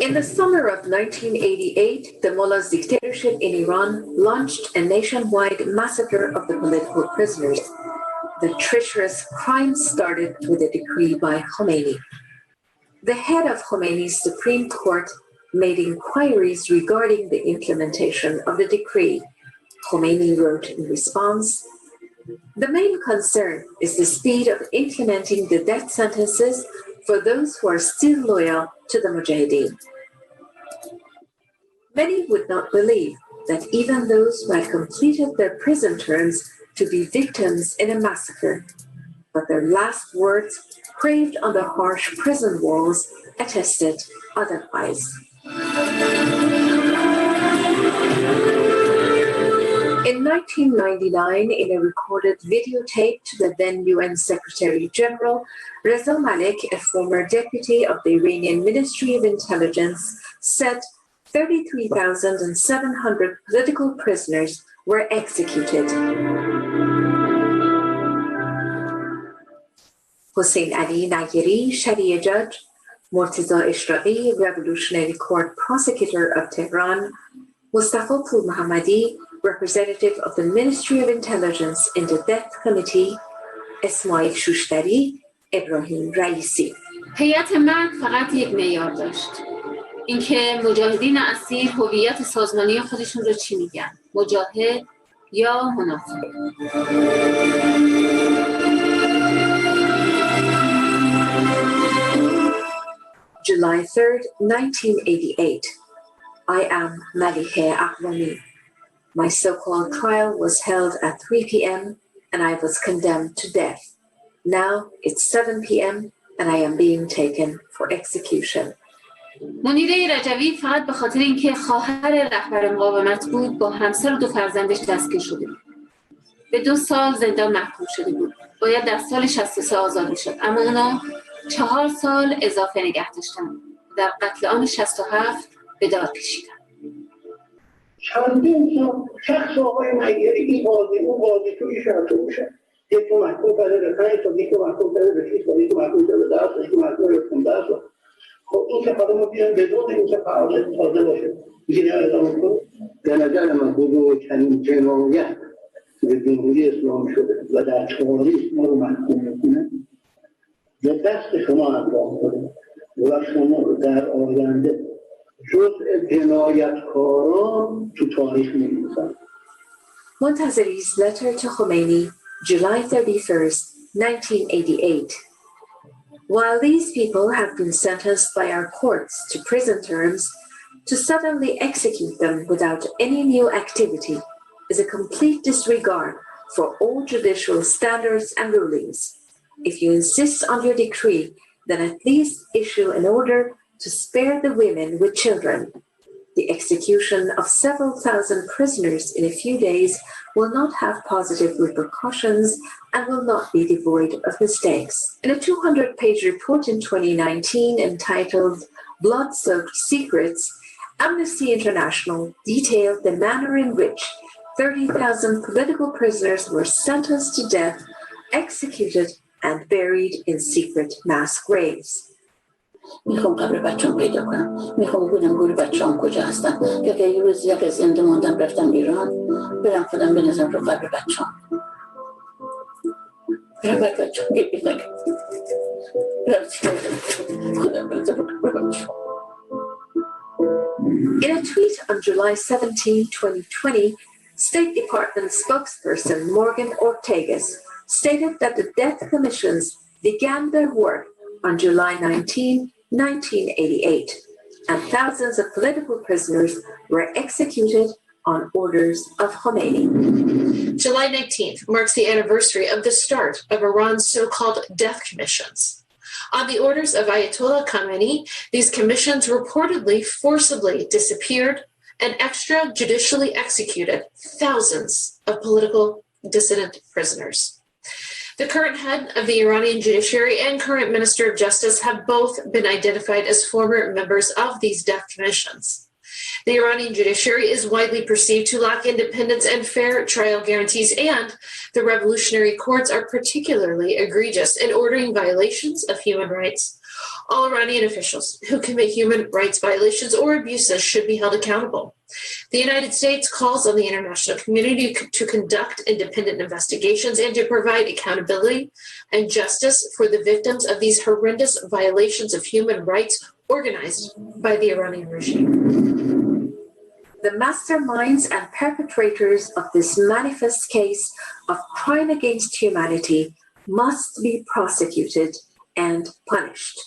In the summer of 1988, the mullah's dictatorship in Iran launched a nationwide massacre of the political prisoners. The treacherous crime started with a decree by Khomeini. The head of Khomeini's Supreme Court made inquiries regarding the implementation of the decree. Khomeini wrote in response, "The main concern is the speed of implementing the death sentences for those who are still loyal to the Mujahideen." Many would not believe that even those who had completed their prison terms to be victims in a massacre, but their last words, craved on the harsh prison walls, attested otherwise. In 1999, in a recorded videotape to the then UN Secretary General, Reza Malik, a former deputy of the Iranian Ministry of Intelligence, said 33,700 political prisoners were executed. Hossein Ali Nayeri, Sharia judge, Mortaza Ishraqi, Revolutionary Court prosecutor of Tehran, Mustafa Pur Mohammadi, representative of the Ministry of Intelligence in the Death Committee, Ismail Shushtari, Ibrahim Raisi. هیئت مرگ فقط یک معیار داشت. اینکه مجاهدین اسیر هویت سازمانی خودشون رو چی میگن؟ مجاهد یا منافق؟ July 3rd, 1988. I am Malihe Akwani. My so-called trial was held at 3 p.m. and I was condemned to death. Now it's 7 p.m. and I am being taken for execution. منیره رجوی فقط به خاطر اینکه خواهر رهبر مقاومت بود با همسر و 2 فرزندش دستگیر شده بود. به 2 سال زندان محکوم شده بود. باید در سال 63 آزاد میشد. اما اونا 4 سال اضافه نگه داشتن. در قتل عام 67 به دار کشیدن. چندین شخص آقای نایری این بازی اون بازی توی شرطه میشه. یک تو محکوم کرده به 5 سال، یک تو محکوم کرده به 6 سال، یک تو محکوم کرده به 10 سال، یک تو محکوم کرده به 15 سال. خب این که خانم رو بیان بدون این که فعالیت تازه باشه میگه ادامه کن. به نظر من بزرگترین جنایت به جمهوری اسلامی شده و در تاریخ ما رو محکوم میکنه و دست شما انجام کنه و شما رو در آینده جزء جنایتکاران تو تاریخ می‌نویسن. Montazeri's letter to Khomeini, July 31st, 1988. While these people have been sentenced by our courts to prison terms, to suddenly execute them without any new activity is a complete disregard for all judicial standards and rulings. If you insist on your decree, then at least issue an order to spare the women with children. The execution of several thousand prisoners in a few days will not have positive repercussions and will not be devoid of mistakes. In a 200-page report in 2019 entitled Blood-Soaked Secrets, Amnesty International detailed the manner in which 30,000 political prisoners were sentenced to death, executed, and buried in secret mass graves. میخوام قبر بچه‌ام پیدا کنم. میخوام ببینم گور بچه‌ام کجا هستن. که یه روز یک زنده موندم رفتم ایران، برم خودم بنزم رو قبر بچه‌ام. برم بچه‌ام گیرم. خودم بنزم رو قبر بچه‌ام. In a tweet on July 17, 2020, State Department spokesperson Morgan Ortagus stated that the death commissions began their work on July 19, 1988, and thousands of political prisoners were executed on orders of Khomeini. July 19th marks the anniversary of the start of Iran's so-called death commissions. On the orders of Ayatollah Khamenei, these commissions reportedly forcibly disappeared and extrajudicially executed thousands of political dissident prisoners. The current head of the Iranian judiciary and current minister of justice have both been identified as former members of these death commissions. The Iranian judiciary is widely perceived to lack independence and fair trial guarantees, and the revolutionary courts are particularly egregious in ordering violations of human rights. All Iranian officials who commit human rights violations or abuses should be held accountable. The United States calls on the international community to conduct independent investigations and to provide accountability and justice for the victims of these horrendous violations of human rights organized by the Iranian regime. The masterminds and perpetrators of this manifest case of crime against humanity must be prosecuted and punished.